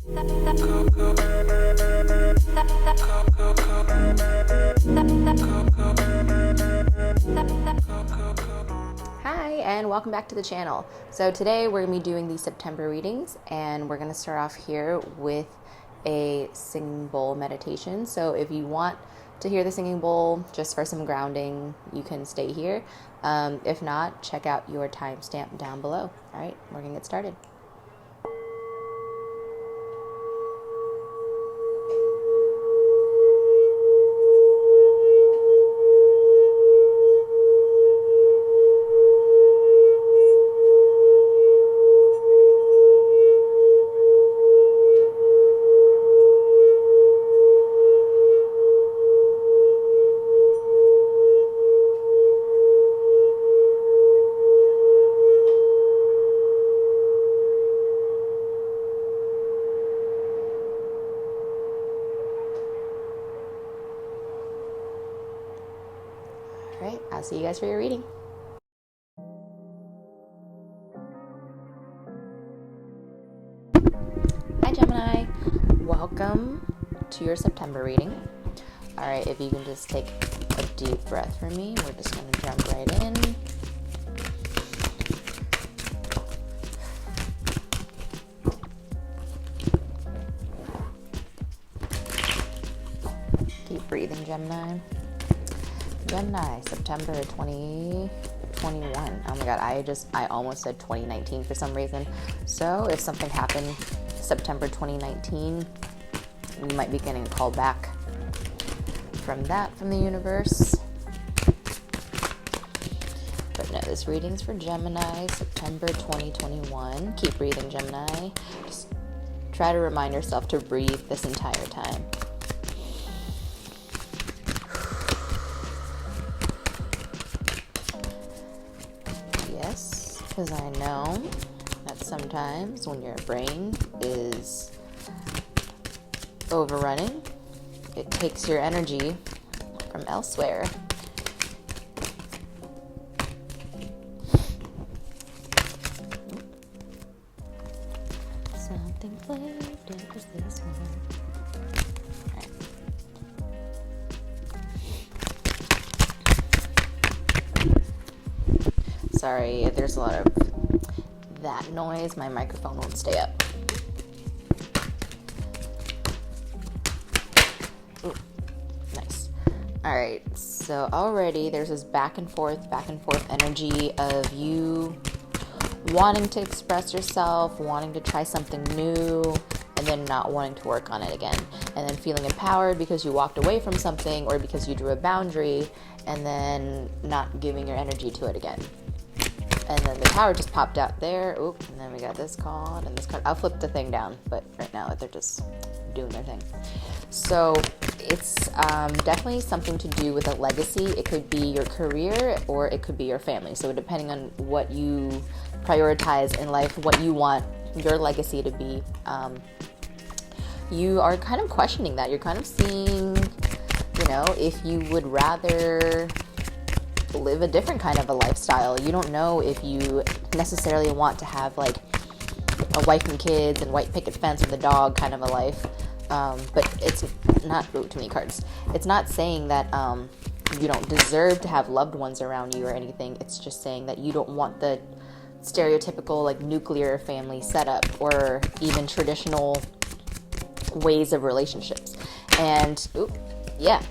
Hi, and welcome back to the channel. So today we're going to be doing the September readings, and we're going to start off here with a singing bowl meditation. So if you want to hear the singing bowl just for some grounding, you can stay here. If not, check out your timestamp down below. All right, we're going to get started. All right, I'll see you guys for your reading. Hi, Gemini. Welcome to your September reading. All right, if you can just take a deep breath for me, we're just going to jump right in. Keep breathing, Gemini. Gemini, September 2021. Oh my god, I almost said 2019 for some reason. So if something happened September 2019, you might be getting a call back from the universe. But no, this reading's for Gemini, September 2021. Keep breathing, Gemini. Just try to remind yourself to breathe this entire time. Because I know that sometimes when your brain is overrunning, it takes your energy from elsewhere. Something flaved, it was this one. Sorry if there's a lot of that noise, my microphone won't stay up. Ooh, nice. All right, so already there's this back and forth energy of you wanting to express yourself, wanting to try something new, and then not wanting to work on it again. And then feeling empowered because you walked away from something or because you drew a boundary, and then not giving your energy to it again. And then the tower just popped out there. Oop, and then we got this card and this card. I'll flip the thing down, but right now they're just doing their thing. So it's definitely something to do with a legacy. It could be your career or it could be your family. So depending on what you prioritize in life, what you want your legacy to be, you are kind of questioning that. You're kind of seeing, if you would rather live a different kind of a lifestyle. You don't know if you necessarily want to have like a wife and kids and white picket fence with a dog kind of a life, but it's not too many cards. It's not saying that you don't deserve to have loved ones around you or anything. It's just saying that you don't want the stereotypical like nuclear family setup or even traditional ways of relationships. And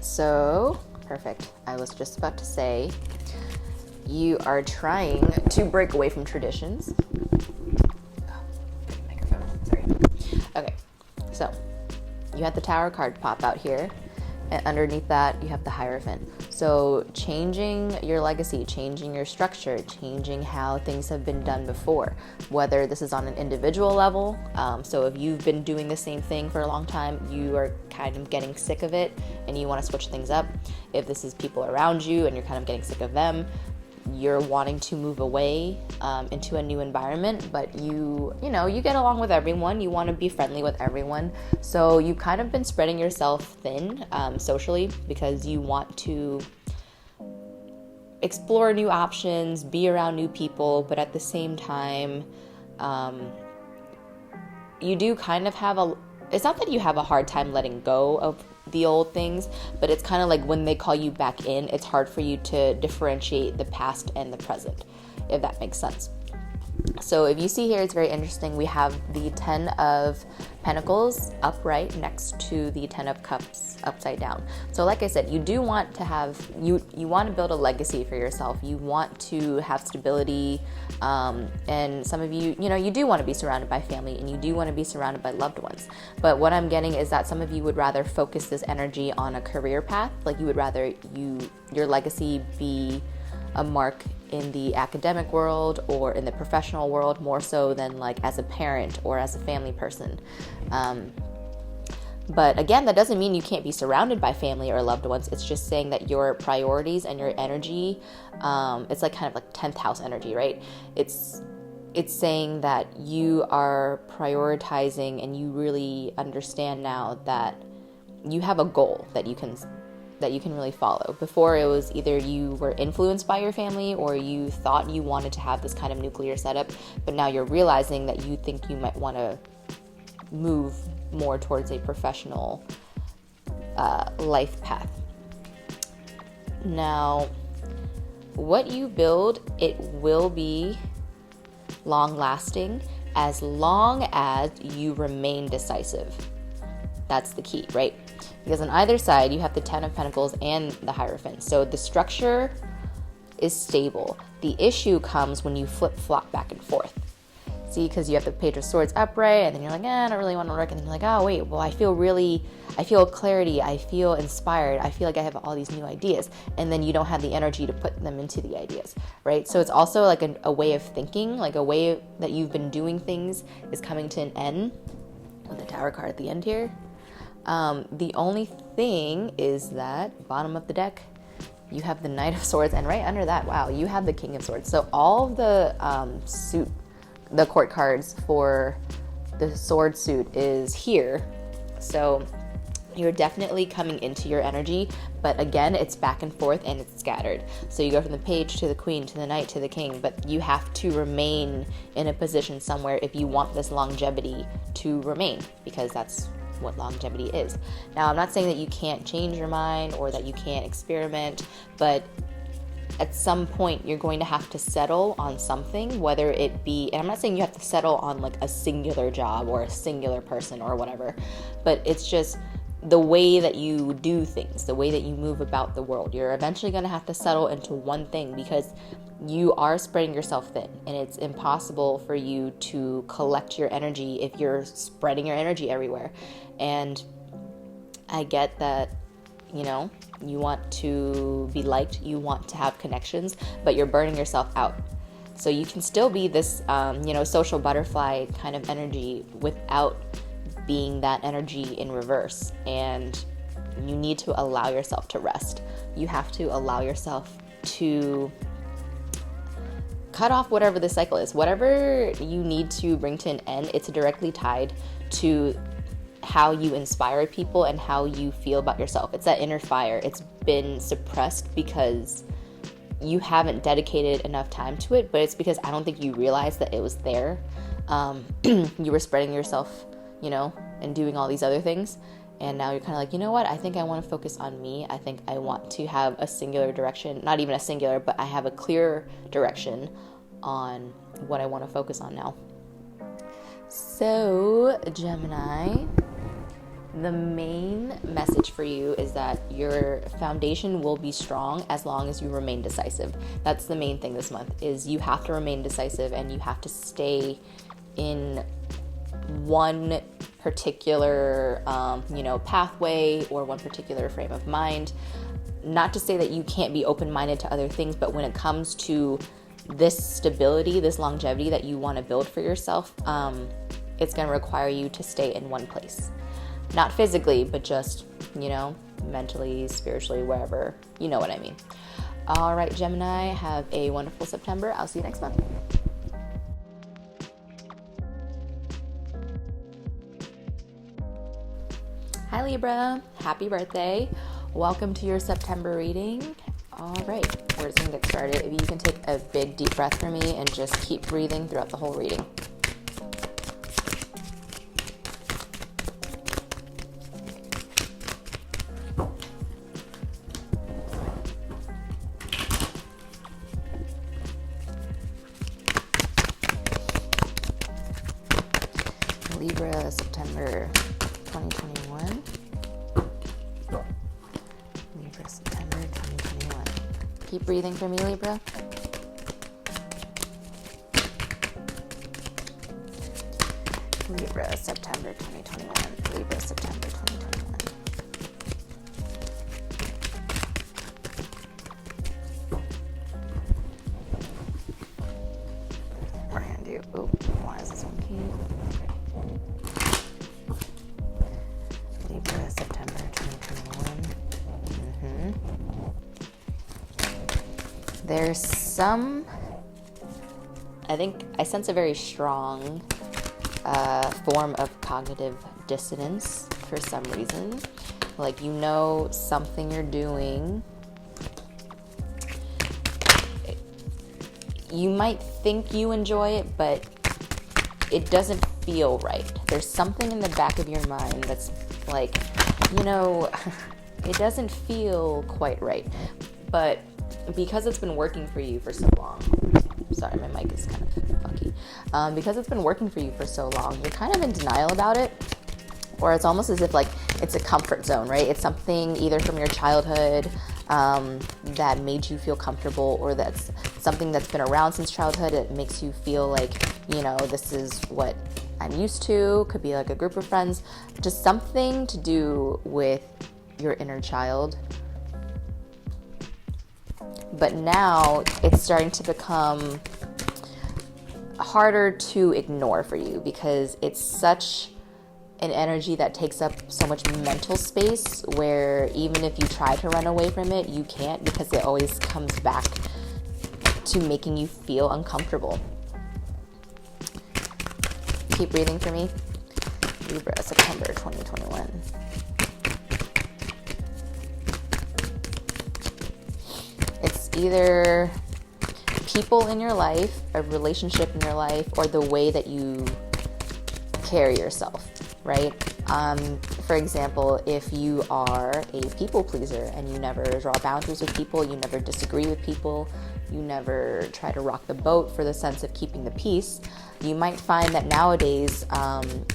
so perfect. I was just about to say, you are trying to break away from traditions. Microphone, sorry. Okay, so you have the Tower card pop out here, and underneath that you have the Hierophant. So changing your legacy, changing your structure, changing how things have been done before, whether this is on an individual level. So if you've been doing the same thing for a long time, you are kind of getting sick of it and you want to switch things up. If this is people around you and you're kind of getting sick of them, you're wanting to move away into a new environment, but you get along with everyone. You want to be friendly with everyone. So you've kind of been spreading yourself thin socially because you want to explore new options, be around new people, but at the same time, you do kind of have it's not that you have a hard time letting go of the old things, but it's kind of like when they call you back in, it's hard for you to differentiate the past and the present, if that makes sense. So if you see here, it's very interesting. We have the 10 of Pentacles upright next to the 10 of Cups upside down. So like I said, you do want to have, you want to build a legacy for yourself. You want to have stability. And some of you, you do want to be surrounded by family, and you do want to be surrounded by loved ones. But what I'm getting is that some of you would rather focus this energy on a career path. Like you would rather your legacy be a mark in the academic world or in the professional world, more so than like as a parent or as a family person. But again, that doesn't mean you can't be surrounded by family or loved ones. It's just saying that your priorities and your energy, it's like kind of like 10th house energy, right? It's saying that you are prioritizing, and you really understand now that you have a goal that you can really follow. Before, it was either you were influenced by your family or you thought you wanted to have this kind of nuclear setup, but now you're realizing that you think you might want to move more towards a professional life path. Now, what you build, it will be long lasting as long as you remain decisive. That's the key, right? Because on either side, you have the 10 of Pentacles and the Hierophant. So the structure is stable. The issue comes when you flip-flop back and forth. See, because you have the Page of Swords upright, and then you're like, I don't really want to work. And then you're like, oh, wait, well, I feel clarity. I feel inspired. I feel like I have all these new ideas. And then you don't have the energy to put them into the ideas, right? So it's also like a way of thinking, like a way that you've been doing things is coming to an end with the Tower card at the end here. The only thing is that bottom of the deck, you have the Knight of Swords, and right under that, wow, you have the King of Swords. So all of the court cards for the sword suit is here. So you're definitely coming into your energy, but again, it's back and forth and it's scattered. So you go from the Page to the Queen to the Knight to the King, but you have to remain in a position somewhere if you want this longevity to remain, because that's what longevity is. Now, I'm not saying that you can't change your mind or that you can't experiment, but at some point you're going to have to settle on something, whether it be, and I'm not saying you have to settle on like a singular job or a singular person or whatever, but it's just the way that you do things, the way that you move about the world. You're eventually going to have to settle into one thing, because you are spreading yourself thin, and it's impossible for you to collect your energy if you're spreading your energy everywhere. And I get that, you want to be liked, you want to have connections, but you're burning yourself out. So you can still be this, social butterfly kind of energy without being that energy in reverse. And you need to allow yourself to rest. You have to allow yourself to cut off whatever the cycle is. Whatever you need to bring to an end, it's directly tied to how you inspire people and how you feel about yourself. It's that inner fire. It's been suppressed because you haven't dedicated enough time to it, but it's because I don't think you realized that it was there. You were spreading yourself, and doing all these other things. And now you're kind of like, you know what? I think I want to focus on me. I think I want to have a singular direction, not even a singular, but I have a clear direction on what I want to focus on now. So, Gemini, the main message for you is that your foundation will be strong as long as you remain decisive. That's the main thing this month, is you have to remain decisive, and you have to stay in one particular, pathway or one particular frame of mind. Not to say that you can't be open-minded to other things, but when it comes to this stability, this longevity that you want to build for yourself, it's going to require you to stay in one place. Not physically, but just, mentally, spiritually, wherever. You know what I mean. All right, Gemini, have a wonderful September. I'll see you next month. Hi, Libra. Happy birthday. Welcome to your September reading. All right, we're just going to get started. If you can take a big, deep breath for me and just keep breathing throughout the whole reading. September 2021. Libra, September 2021. Keep breathing for me, Libra. Libra, September 2021. Libra, September 2021. We're gonna do, oh, why is this one key? Libra, September 2021. There's some, I think, I sense a very strong form of cognitive dissonance for some reason. Like, you know something you're doing, you might think you enjoy it, but it doesn't feel right. There's something in the back of your mind that's like, you know, it doesn't feel quite right. But because it's been working for you for so long, sorry, my mic is kind of funky. Because it's been working for you for so long, you're kind of in denial about it, or it's almost as if like it's a comfort zone, right? It's something either from your childhood that made you feel comfortable, or that's something that's been around since childhood. It makes you feel like, you know, this is what I'm used to. Could be like a group of friends, just something to do with your inner child. But now it's starting to become harder to ignore for you, because it's such an energy that takes up so much mental space, where even if you try to run away from it, you can't, because it always comes back to making you feel uncomfortable. Keep breathing for me. Libra, September 2021. It's either people in your life, a relationship in your life, or the way that you carry yourself, right? For example, if you are a people pleaser and you never draw boundaries with people, you never disagree with people, you never try to rock the boat for the sense of keeping the peace, you might find that nowadays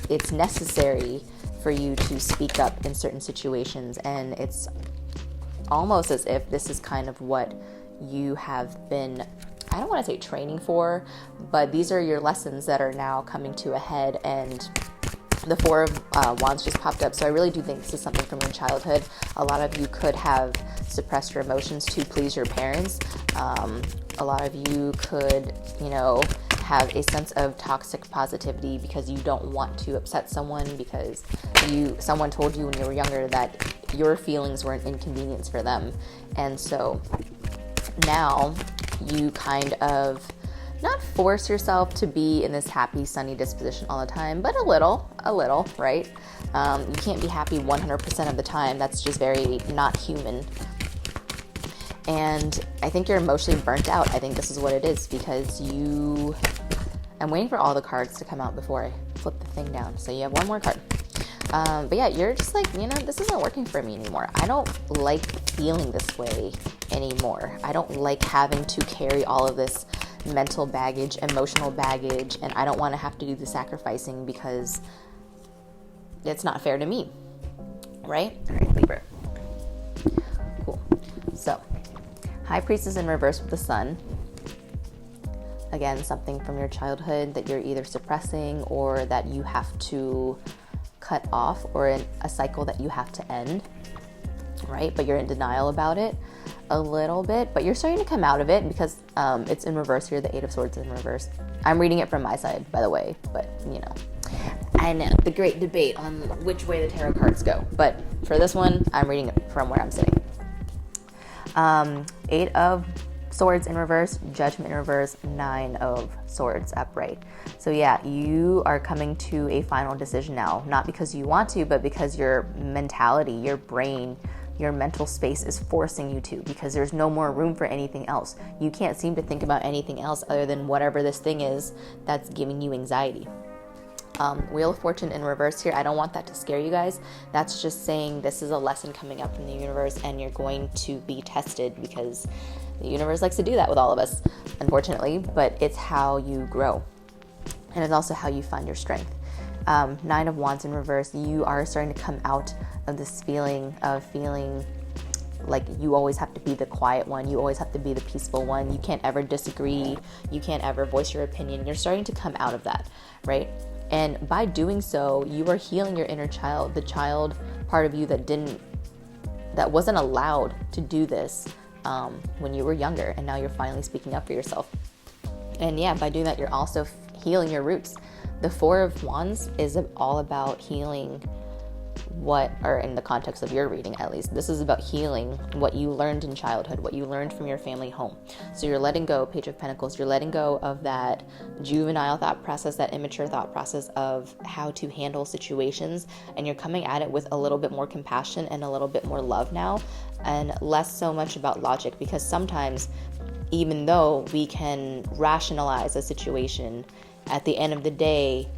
it's necessary for you to speak up in certain situations, and it's almost as if this is kind of what you have been, I don't want to say training for, but these are your lessons that are now coming to a head, and the Four of Wands just popped up. So I really do think this is something from your childhood. A lot of you could have suppressed your emotions to please your parents. A lot of you could, you know, have a sense of toxic positivity because you don't want to upset someone, because someone told you when you were younger that your feelings were an inconvenience for them. And so now you kind of not force yourself to be in this happy, sunny disposition all the time, but a little, right? You can't be happy 100% of the time. That's just very not human. And I think you're emotionally burnt out. I think this is what it is, because I'm waiting for all the cards to come out before I flip the thing down. So you have one more card. But yeah, you're just like, you know, this isn't working for me anymore. I don't like feeling this way anymore. I don't like having to carry all of this mental baggage, emotional baggage, and I don't want to have to do the sacrificing because it's not fair to me, right? All right, Libra. Cool. So, High Priestess in reverse with the Sun. Again, something from your childhood that you're either suppressing or that you have to cut off, or a cycle that you have to end, right? But you're in denial about it a little bit, but you're starting to come out of it because it's in reverse here. The Eight of Swords in reverse. I'm reading it from my side, by the way, but you know, I know the great debate on which way the tarot cards go, but for this one, I'm reading it from where I'm sitting. Eight of Swords in reverse, Judgment in reverse, Nine of Swords upright. So yeah, you are coming to a final decision now, not because you want to, but because your mentality, your brain, your mental space is forcing you to, because there's no more room for anything else. You can't seem to think about anything else other than whatever this thing is that's giving you anxiety. Wheel of Fortune in reverse here. I don't want that to scare you guys. That's just saying this is a lesson coming up from the universe and you're going to be tested, because the universe likes to do that with all of us, unfortunately, but it's how you grow. And it's also how you find your strength. Nine of Wands in reverse, you are starting to come out of this feeling like you always have to be the quiet one. You always have to be the peaceful one. You can't ever disagree. You can't ever voice your opinion. You're starting to come out of that, right? And by doing so, you are healing your inner child, the child part of you that wasn't allowed to do this when you were younger. And now you're finally speaking up for yourself. And yeah, by doing that, you're also healing your roots. The Four of Wands is all about healing or in the context of your reading at least, this is about healing what you learned in childhood, what you learned from your family home. So you're letting go, Page of Pentacles, you're letting go of that juvenile thought process, that immature thought process of how to handle situations, and you're coming at it with a little bit more compassion and a little bit more love now, and less so much about logic, because sometimes even though we can rationalize a situation, at the end of the day,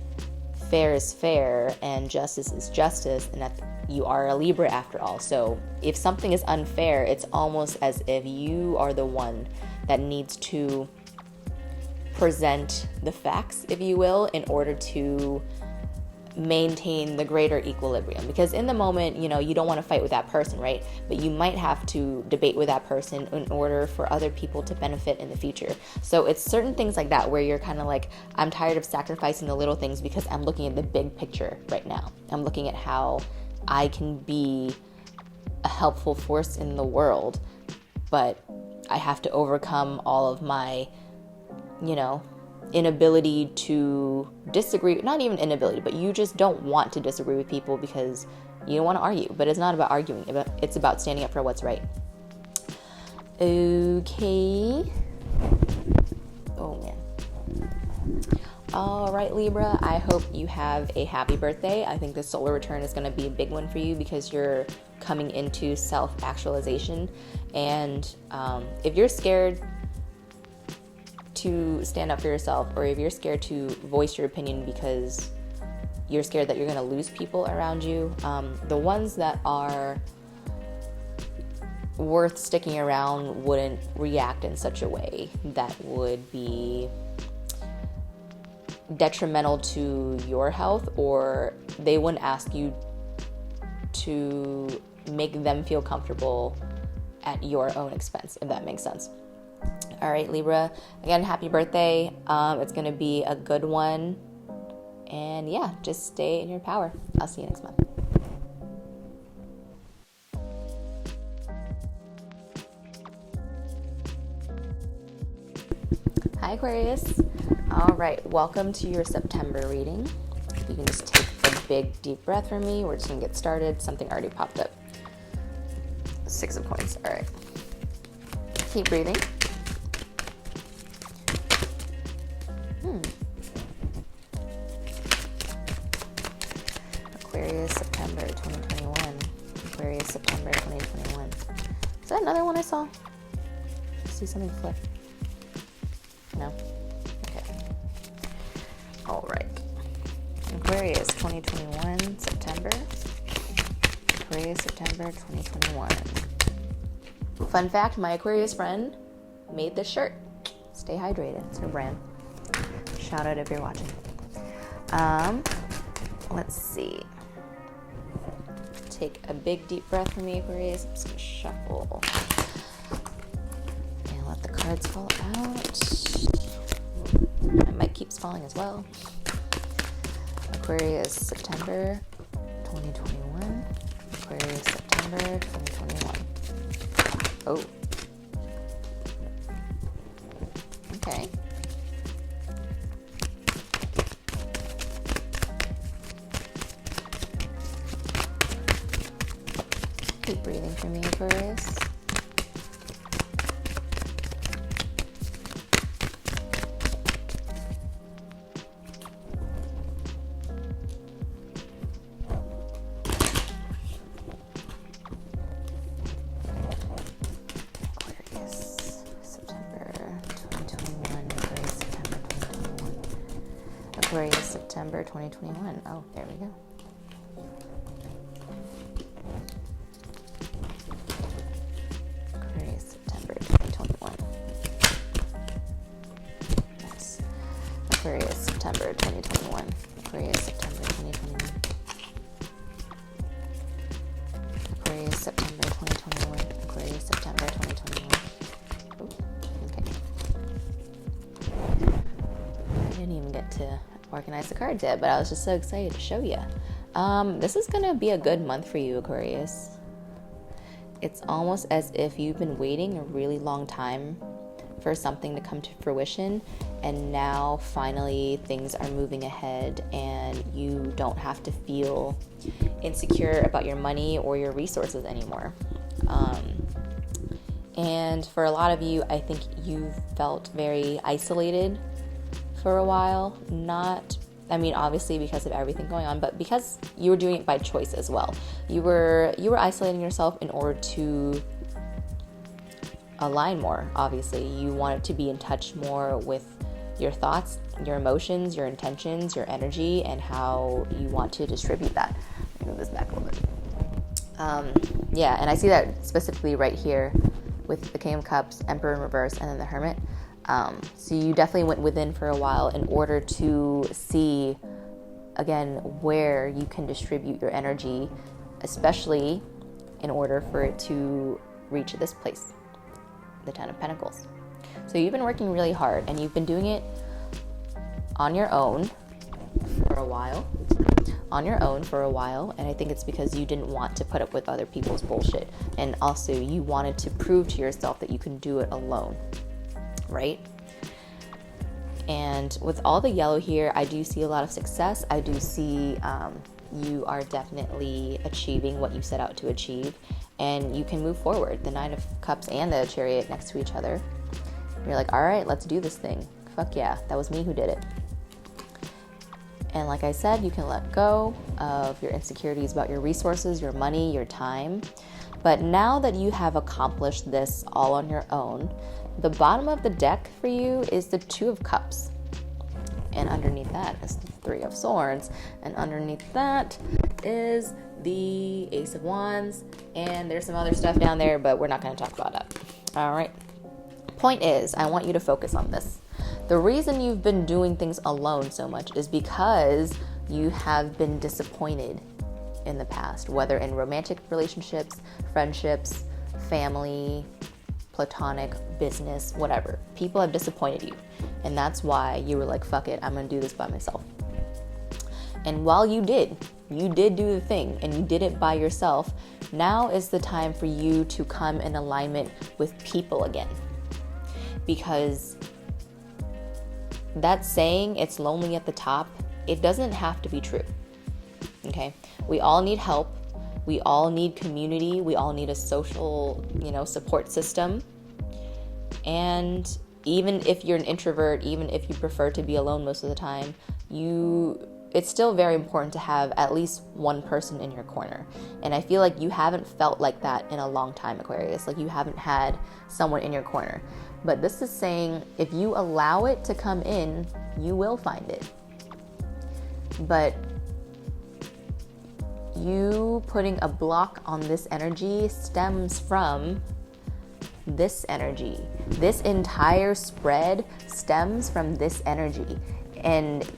fair is fair and justice is justice, and that you are a Libra after all. So if something is unfair, it's almost as if you are the one that needs to present the facts, if you in order to maintain the greater equilibrium. Because in the moment, you don't want to fight with that person, right? But you might have to debate with that person in order for other people to benefit in the future. So it's certain things like that where you're kind of like, I'm tired of sacrificing the little things because I'm looking at the big picture right now. I'm looking at how I can be a helpful force in the world, but I have to overcome all of my, inability to disagree. Not even inability, but you just don't want to disagree with people because you don't want to argue. But it's not about arguing, it's about standing up for what's right. Okay. Oh man. All right, Libra, I hope you have a happy birthday. I think the solar return is going to be a big one for you because you're coming into self-actualization. And if you're scared to stand up for yourself, or if you're scared to voice your opinion because you're scared that you're going to lose people around you, the ones that are worth sticking around wouldn't react in such a way that would be detrimental to your health, or they wouldn't ask you to make them feel comfortable at your own expense, if that makes sense. All right, Libra, again, happy birthday. It's going to be a good one. And yeah, just stay in your power. I'll see you next month. Hi, Aquarius. All right, welcome to your September reading. You can just take a big, deep breath from me. We're just going to get started. Something already popped up. 6 of Coins. All right. Keep breathing. Aquarius, September 2021. Aquarius, September 2021. Is that another one I saw? I see something flip. No? Okay. All right. Aquarius, 2021, September. Aquarius, September 2021. Fun fact, my Aquarius friend made this shirt. Stay hydrated. It's her brand. Shout out if you're watching. Let's see. Take a big deep breath from me, Aquarius. I'm just gonna shuffle and let the cards fall out. My mic keeps falling as well. Aquarius, September 2021. Aquarius, September 2021. Oh. Okay. Keep breathing for me, Aquarius. Aquarius, September 2021. Aquarius, September 2021. Aquarius, September 2021. Oh, there we go. Aquarius, September 2021. Aquarius, September 2021. September 2021. Aquarius, September 2021. Oh, okay. I didn't even get to organize the cards yet, but I was just so excited to show you. This is going to be a good month for you, Aquarius. It's almost as if you've been waiting a really long time for something to come to fruition, and now finally things are moving ahead and you don't have to feel insecure about your money or your resources anymore. And for a lot of you, I think you've felt very isolated for a while. Obviously because of everything going on, but because you were doing it by choice as well. You were isolating yourself in order to align more. Obviously, you wanted to be in touch more with your thoughts, your emotions, your intentions, your energy, and how you want to distribute that. Move this back a little bit. And I see that specifically right here with the King of Cups, Emperor in reverse, and then the Hermit. So you definitely went within for a while in order to see, again, where you can distribute your energy, especially in order for it to reach this place, the Ten of Pentacles. So you've been working really hard, and you've been doing it on your own for a while. And I think it's because you didn't want to put up with other people's bullshit, and also you wanted to prove to yourself that you can do it alone, right? And with all the yellow here, I do see a lot of success. I do see you are definitely achieving what you set out to achieve, and you can move forward. The Nine of Cups and the Chariot next to each other. You're like, all right, let's do this thing. Fuck yeah, that was me who did it. And like I said, you can let go of your insecurities about your resources, your money, your time. But now that you have accomplished this all on your own, the bottom of the deck for you is the Two of Cups. And underneath that is the Three of Swords. And underneath that is the Ace of Wands. And there's some other stuff down there, but we're not going to talk about that. All right. Point is, I want you to focus on this. The reason you've been doing things alone so much is because you have been disappointed in the past, whether in romantic relationships, friendships, family, platonic, business, whatever. People have disappointed you. And that's why you were like, fuck it, I'm going to do this by myself. And while you did do the thing and you did it by yourself, now is the time for you to come in alignment with people again. Because that saying, it's lonely at the top, it doesn't have to be true. Okay? We all need help. We all need community. We all need a social, support system. And even if you're an introvert, even if you prefer to be alone most of the time, it's still very important to have at least one person in your corner. And I feel like you haven't felt like that in a long time, Aquarius. Like you haven't had someone in your corner. But this is saying if you allow it to come in, you will find it. But you putting a block on this energy stems from this energy. This entire spread stems from this energy. And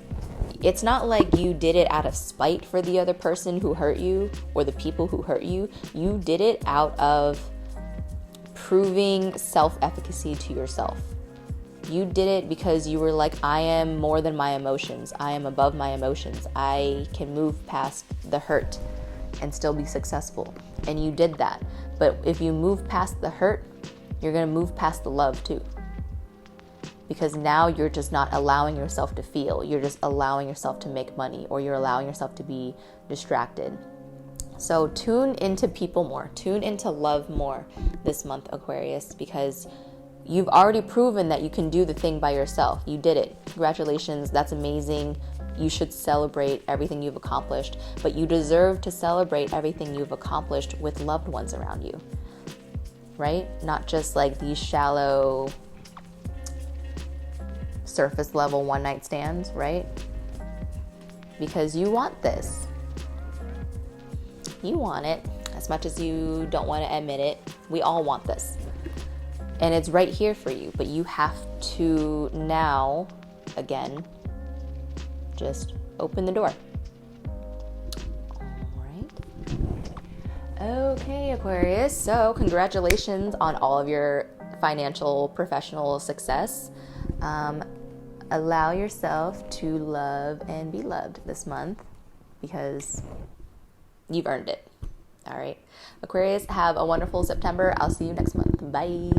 it's not like you did it out of spite for the other person who hurt you or the people who hurt you. You did it out of proving self-efficacy to yourself. You did it because you were like, I am more than my emotions. I am above my emotions. I can move past the hurt and still be successful. And you did that. But if you move past the hurt, you're going to move past the love too. Because now you're just not allowing yourself to feel. You're just allowing yourself to make money, or you're allowing yourself to be distracted. So tune into people more. Tune into love more this month, Aquarius, because you've already proven that you can do the thing by yourself. You did it. Congratulations. That's amazing. You should celebrate everything you've accomplished, but you deserve to celebrate everything you've accomplished with loved ones around you, right? Not just like these shallow, surface level one night stands, right? Because you want this. You want it as much as you don't want to admit it. We all want this. And it's right here for you, but you have to now, again, just open the door. All right. Okay, Aquarius. So, congratulations on all of your financial, professional success. Allow yourself to love and be loved this month because you've earned it. All right. Aquarius, have a wonderful September. I'll see you next month. Bye.